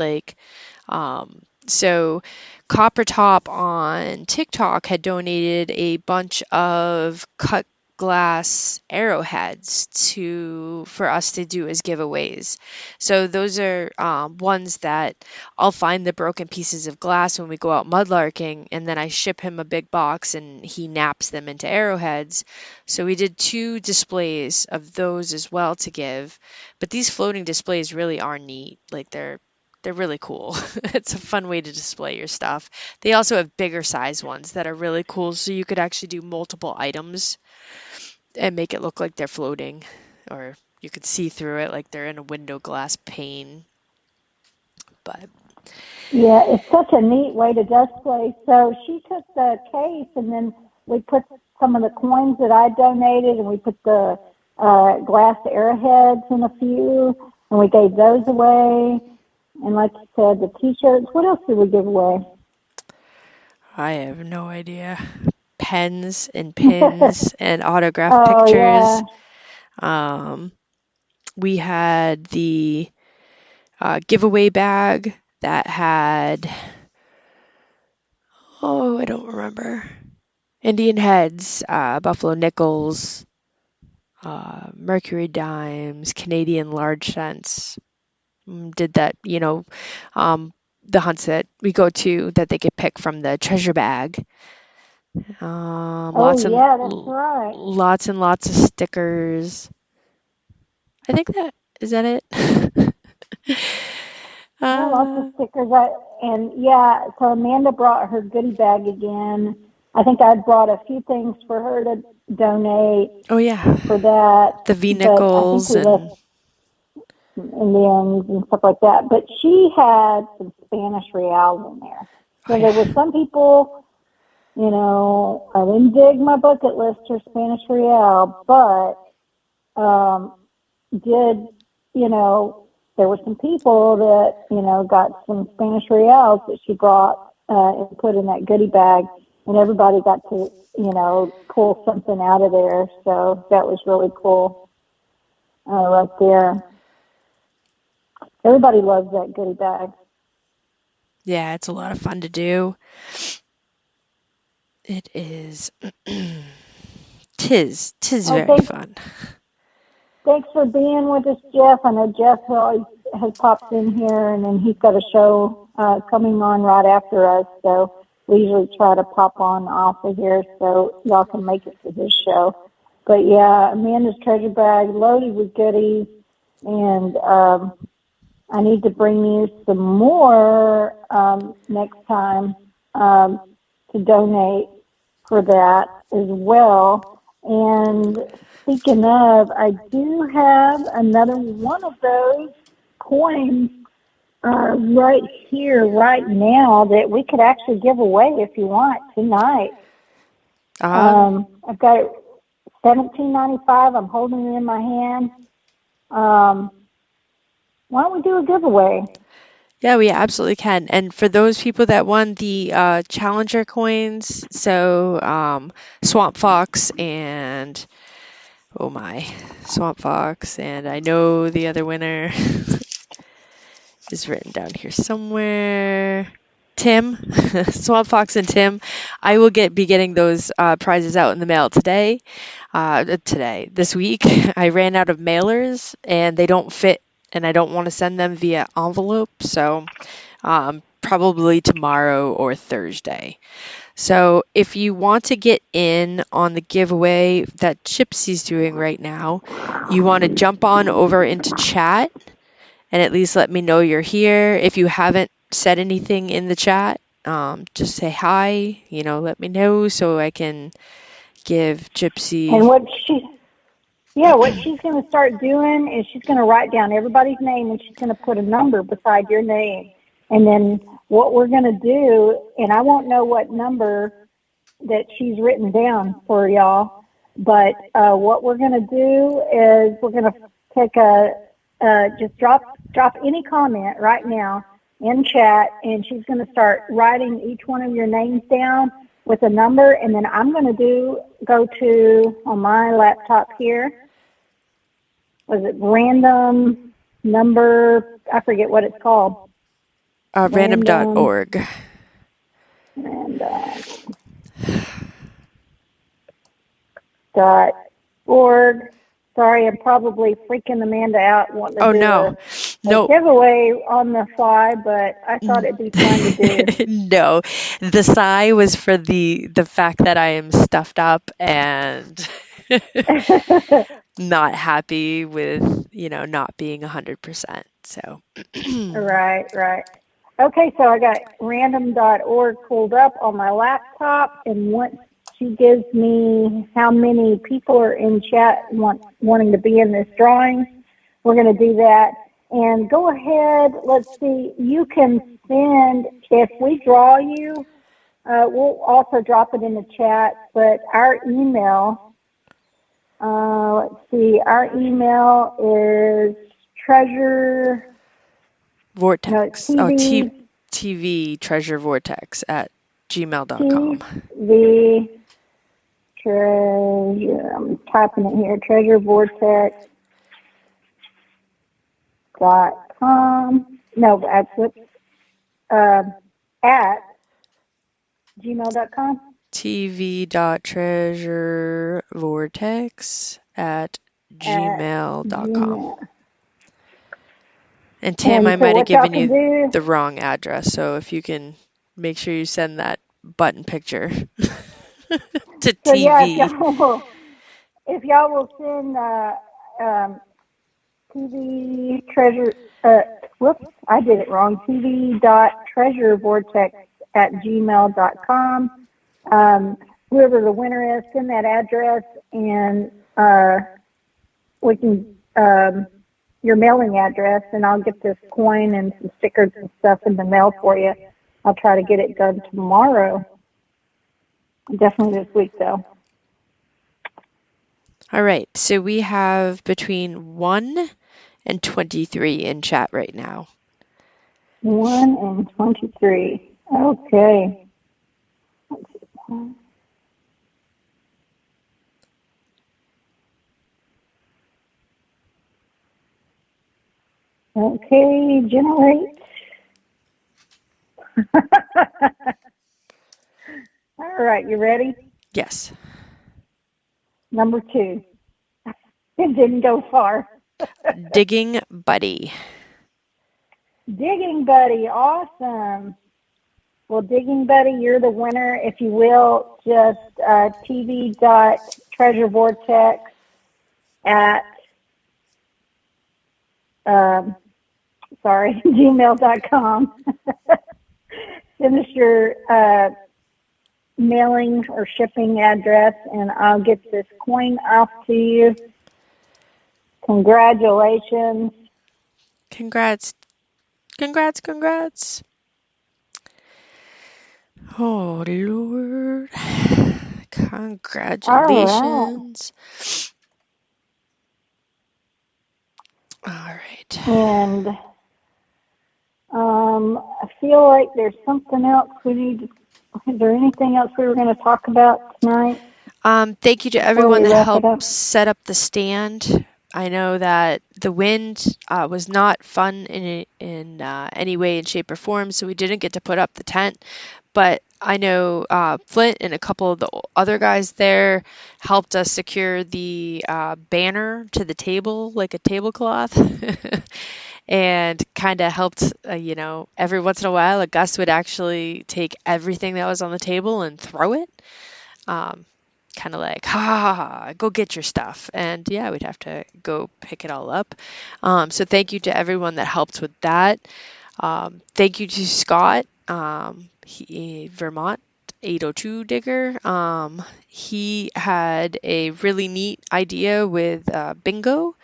Speaker 1: so Copper Top on TikTok had donated a bunch of cut glass arrowheads for us to do as giveaways. So those are ones that I'll find the broken pieces of glass when we go out mudlarking, and then I ship him a big box and he naps them into arrowheads. So we did 2 displays of those as well to give. But these floating displays really are neat. Like they're really cool. It's a fun way to display your stuff. They also have bigger size ones that are really cool, so you could actually do multiple items and make it look like they're floating, or you could see through it like they're in a window glass pane. But
Speaker 2: Yeah, it's such a neat way to display. So she took the case, and then we put some of the coins that I donated, and we put the glass arrowheads in a few, and we gave those away. And like you said, the T-shirts. What else did we give away?
Speaker 1: I have no idea. Pens and pins and autograph
Speaker 2: Oh yeah.
Speaker 1: pictures. Um, we had the giveaway bag that had, oh, I don't remember. Indian heads, buffalo nickels, mercury dimes, Canadian large cents. Did that, the hunts that we go to that they could pick from the treasure bag.
Speaker 2: Oh yeah, that's right.
Speaker 1: Lots and lots of stickers. I think is that it?
Speaker 2: Yeah, lots of
Speaker 1: uh,
Speaker 2: stickers. And yeah, so Amanda brought her goodie bag again. I think I brought a few things for her to donate
Speaker 1: oh yeah,
Speaker 2: for that,
Speaker 1: the
Speaker 2: but I think
Speaker 1: V-nickels
Speaker 2: we left
Speaker 1: and
Speaker 2: Indians and stuff like that. But she had some Spanish reals in there.
Speaker 1: oh
Speaker 2: So there were
Speaker 1: yeah,
Speaker 2: some people, I didn't dig my bucket list for Spanish real, but did, you know, there were some people that, got some Spanish reals that she brought and put in that goodie bag, and everybody got to, pull something out of there. So that was really cool right there. Everybody loves that goodie bag.
Speaker 1: yeah, it's a lot of fun to do. It is. Tis
Speaker 2: Oh,
Speaker 1: very fun.
Speaker 2: thanks for being with us, Jeff. I know Jeff always has popped in here, and then he's got a show coming on right after us. So we usually try to pop on off of here so y'all can make it to his show. But yeah, Amanda's treasure bag loaded with goodies, and I need to bring you some more next time to donate for that as well. And speaking of, I do have another one of those coins right here, right now, that we could actually give away if you want tonight.
Speaker 1: Um,
Speaker 2: I've got it $17.95. I'm holding it in my hand. Um, why don't we do a giveaway?
Speaker 1: yeah, we absolutely can. And for those people that won the Challenger coins, so Swamp Fox and oh my, Swamp Fox, and I know the other winner is written down here somewhere. Tim, Swamp Fox and Tim. I will be getting those prizes out in the mail today. This week. I ran out of mailers and they don't fit, and I don't want to send them via envelope, so probably tomorrow or Thursday. So if you want to get in on the giveaway that Gypsy's doing right now, you want to jump on over into chat and at least let me know you're here. If you haven't said anything in the chat, just say hi, let me know so I can give
Speaker 2: And
Speaker 1: Gypsy.
Speaker 2: what she's going to start doing is she's going to write down everybody's name, and she's going to put a number beside your name. And then what we're going to do, and I won't know what number that she's written down for y'all, but what we're going to do is we're going to take just drop any comment right now in chat, and she's going to start writing each one of your names down with a number, and then I'm going to go to on my laptop here. Was it random number? I forget what it's called.
Speaker 1: Random.org.
Speaker 2: And dot Washboard. Sorry, I'm probably freaking Amanda out wanting to
Speaker 1: Oh
Speaker 2: do
Speaker 1: no.
Speaker 2: a
Speaker 1: No.
Speaker 2: giveaway on the fly, but I thought it'd be fun to do.
Speaker 1: No. The sigh was for the fact that I am stuffed up and not happy with, not being 100%. So,
Speaker 2: Right, right. Okay, so I got random.org pulled up on my laptop, and once she gives me how many people are in chat wanting to be in this drawing, we're going to do that. And go ahead, let's see, you can send, if we draw you, we'll also drop it in the chat, but our email, let's see, our email is treasure, no,
Speaker 1: Vortex. Oh, TV treasure vortex at gmail.com.
Speaker 2: TV treasure, I'm typing it here, treasurevortex.com, no, at gmail.com.
Speaker 1: tv.treasurevortex at
Speaker 2: At
Speaker 1: gmail.com.
Speaker 2: Gmail.
Speaker 1: And Tam, I
Speaker 2: So
Speaker 1: might have
Speaker 2: what y'all
Speaker 1: given
Speaker 2: can
Speaker 1: you
Speaker 2: do,
Speaker 1: the wrong address, so if you can make sure you send that button picture to
Speaker 2: so yeah,
Speaker 1: TV.
Speaker 2: if y'all will send TV treasure, whoops, I did it wrong, tv.treasurevortex at gmail.com. Whoever the winner is, send that address, and we can, your mailing address, and I'll get this coin and some stickers and stuff in the mail for you. I'll try to get it done tomorrow. Definitely this week, though.
Speaker 1: All right, so we have between 1 and 23 in chat right now.
Speaker 2: 1 and 23. Okay. Let's see. Okay, generate. All right, you ready?
Speaker 1: Yes.
Speaker 2: Number 2. It didn't go far.
Speaker 1: Digging Buddy.
Speaker 2: Digging Buddy, awesome. Well, Digging Buddy, you're the winner. If you will, just tv.treasurevortex at, gmail.com. Send us your mailing or shipping address, and I'll get this coin off to you. Congratulations.
Speaker 1: Congrats. Congrats, congrats. Oh, Lord. Congratulations. All right.
Speaker 2: And I feel like there's something else is there anything else we were going to talk about tonight?
Speaker 1: Thank you to everyone that helped set up the stand. I know that the wind was not fun in any way, in shape, or form, so we didn't get to put up the tent. But I know Flint and a couple of the other guys there helped us secure the banner to the table, like a tablecloth. And kind of helped, every once in a while, a gust would actually take everything that was on the table and throw it. Kind of like, ha, ha, ha, go get your stuff. And yeah, we'd have to go pick it all up. So thank you to everyone that helped with that. Thank you to Scott, Vermont 802 digger. He had a really neat idea with bingo.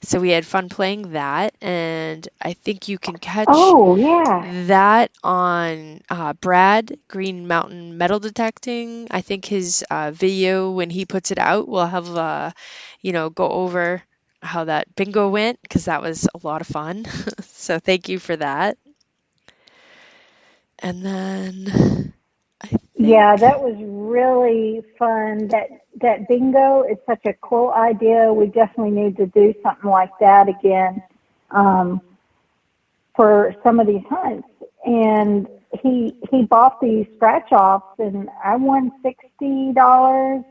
Speaker 1: So we had fun playing that, and I think you can catch that on Brad Green Mountain Metal Detecting. I think his video, when he puts it out, will have go over how that bingo went, because that was a lot of fun. So thank you for that. And then
Speaker 2: that was really fun. That bingo is such a cool idea. We definitely need to do something like that again for some of these hunts. And he bought these scratch offs, and I won $60.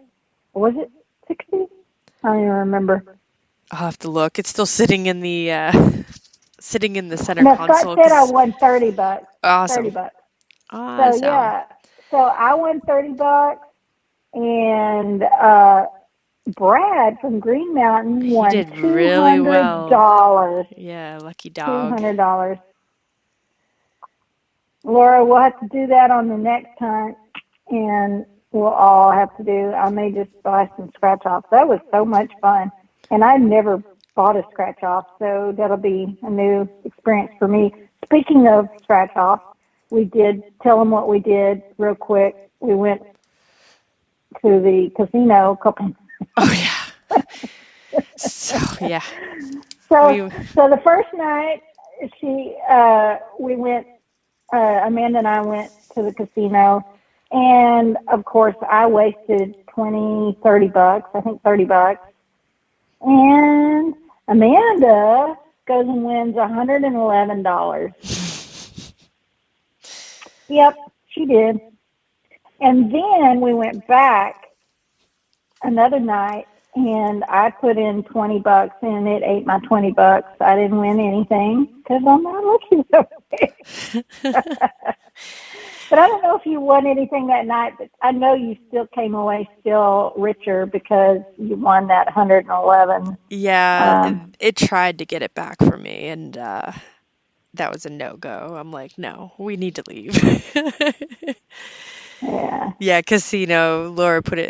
Speaker 2: Was it 60? I don't even remember.
Speaker 1: I'll have to look. It's still sitting in the center
Speaker 2: No, Scott
Speaker 1: console
Speaker 2: said I
Speaker 1: because
Speaker 2: won 30 bucks. 30
Speaker 1: awesome.
Speaker 2: bucks. So
Speaker 1: Awesome.
Speaker 2: yeah. So I won 30 bucks and Brad from Green Mountain
Speaker 1: He
Speaker 2: won
Speaker 1: did really well.
Speaker 2: $200.
Speaker 1: Yeah, lucky dog.
Speaker 2: $200. Laura, we'll have to do that on the next hunt, and we'll all have to do. I may just buy some scratch offs. That was so much fun, and I never bought a scratch off, so that'll be a new experience for me. Speaking of scratch offs, we did tell them what we did real quick. We went to the casino a couple.
Speaker 1: Oh yeah. So yeah.
Speaker 2: So,
Speaker 1: We
Speaker 2: so the first night, we went. Amanda and I went to the casino, and of course, I wasted 20, 30 bucks. I think 30 bucks. And Amanda goes and wins $111. Yep, she did. And then we went back another night, and I put in 20 bucks, and it ate my 20 bucks. I didn't win anything because I'm not looking so bad. But I don't know if you won anything that night, but I know you still came away still richer because you won that 111.
Speaker 1: yeah, it tried to get it back for me and that was a no-go. I'm like, "No, we need to leave."
Speaker 2: Yeah,
Speaker 1: Yeah, casino. Laura put it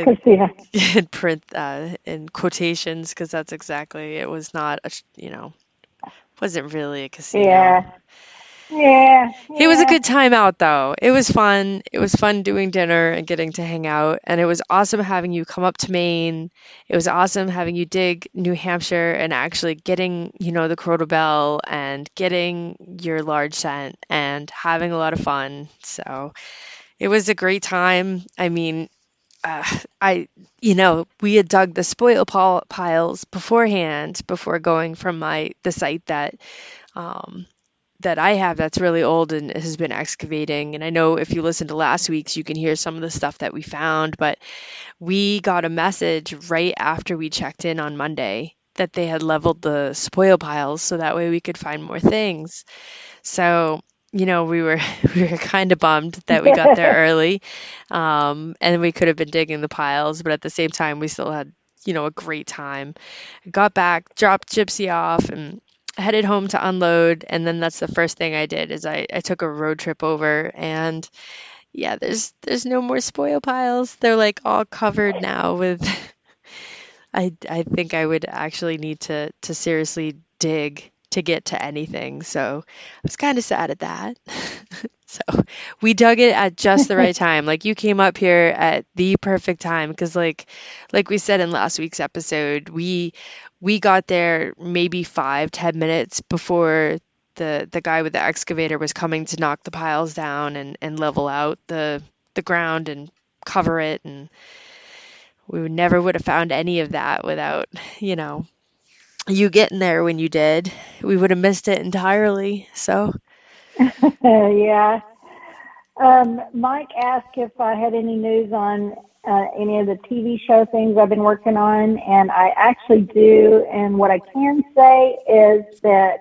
Speaker 2: casino.
Speaker 1: in print in quotations because that's exactly it was not wasn't really a casino.
Speaker 2: Yeah, yeah,
Speaker 1: It was a
Speaker 2: yeah.
Speaker 1: good time out though. It was fun. It was fun doing dinner and getting to hang out. And it was awesome having you come up to Maine. It was awesome having you dig New Hampshire and actually getting, the Crotal Bell and getting your large scent and having a lot of fun. So it was a great time. I mean, uh, we had dug the piles beforehand before going from the site um, that I have that's really old and has been excavating. And I know if you listen to last week's, you can hear some of the stuff that we found, but we got a message right after we checked in on Monday that they had leveled the spoil piles so that way we could find more things. So, we were we were kind of bummed that we got there early, and we could have been digging the piles, but at the same time, we still had a great time. Got back, dropped Gypsy off, and headed home to unload. And then that's the first thing I did is I took a road trip over, and yeah, there's no more spoil piles. They're like all covered now with. I think I would actually need to seriously dig to get to anything. So I was kind of sad at that. So we dug it at just the right time. Like you came up here at the perfect time because like we said in last week's episode, we got there maybe 5-10 minutes before the guy with the excavator was coming to knock the piles down and level out the ground and cover it, and we never would have found any of that without, you know, you getting there when you did. We would have missed it entirely. So,
Speaker 2: Yeah. Mike asked if I had any news on any of the TV show things I've been working on, and I actually do. And what I can say is that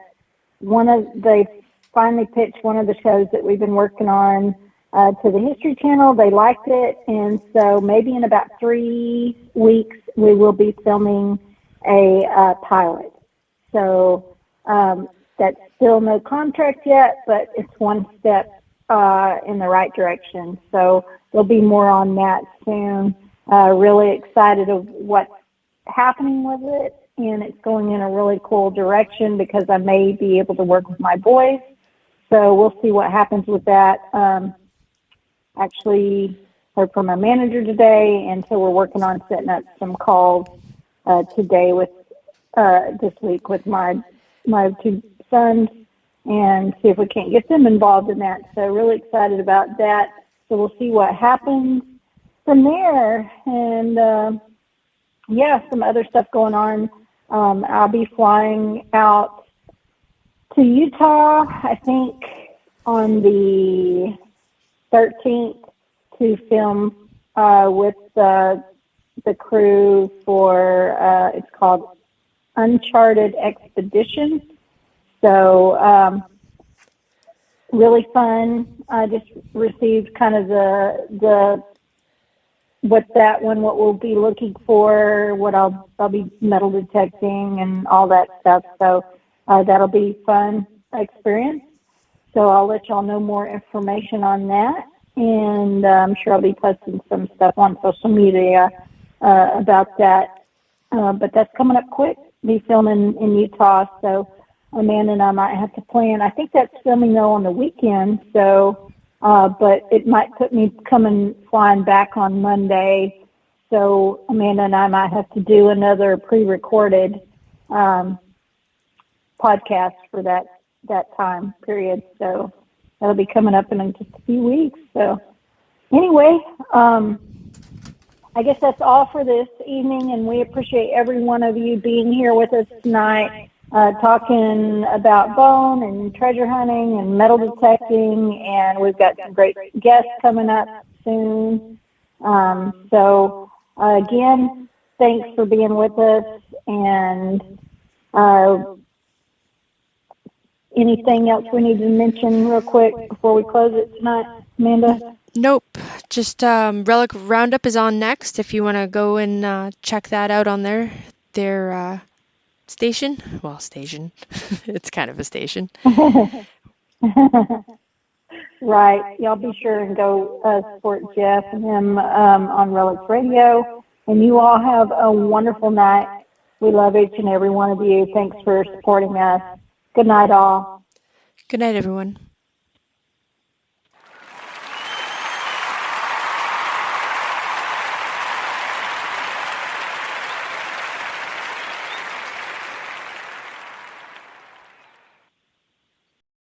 Speaker 2: they finally pitched one of the shows that we've been working on to the History Channel. They liked it, and so maybe in about 3 weeks we will be filming a pilot. So that's still no contract yet, but it's one step in the right direction. So there'll be more on that soon. Really excited of what's happening with it, and it's going in a really cool direction because I may be able to work with my boys. So we'll see what happens with that. Actually heard from my manager today, and so we're working on setting up some calls today with this week with my two sons and see if we can't get them involved in that. So really excited about that. So we'll see what happens from there. And some other stuff going on. I'll be flying out to Utah, I think, on the 13th to film with the the crew for, it's called Uncharted Expedition. So really fun. I just received kind of the what we'll be looking for, what I'll be metal detecting and all that stuff. So that'll be fun experience. So I'll let y'all know more information on that. And I'm sure I'll be posting some stuff on social media about that. But that's coming up quick. Be filming in Utah. So Amanda and I might have to plan. I think that's filming though on the weekend. So, but it might put me flying back on Monday. So Amanda and I might have to do another pre-recorded podcast for that time period. So that'll be coming up in just a few weeks. So anyway, I guess that's all for this evening, and we appreciate every one of you being here with us tonight, talking about B.O.N.E and treasure hunting and metal detecting, and we've got some great guests coming up soon. So again, thanks for being with us, and anything else we need to mention real quick before we close it tonight, Amanda?
Speaker 1: Nope. Just Relic Roundup is on next if you want to go and check that out on their station. Well, station. It's kind of a station.
Speaker 2: Right. Y'all be sure and go support Jeff and him on Relics Radio. And you all have a wonderful night. We love each and every one of you. Thanks for supporting us. Good night, all.
Speaker 1: Good night, everyone.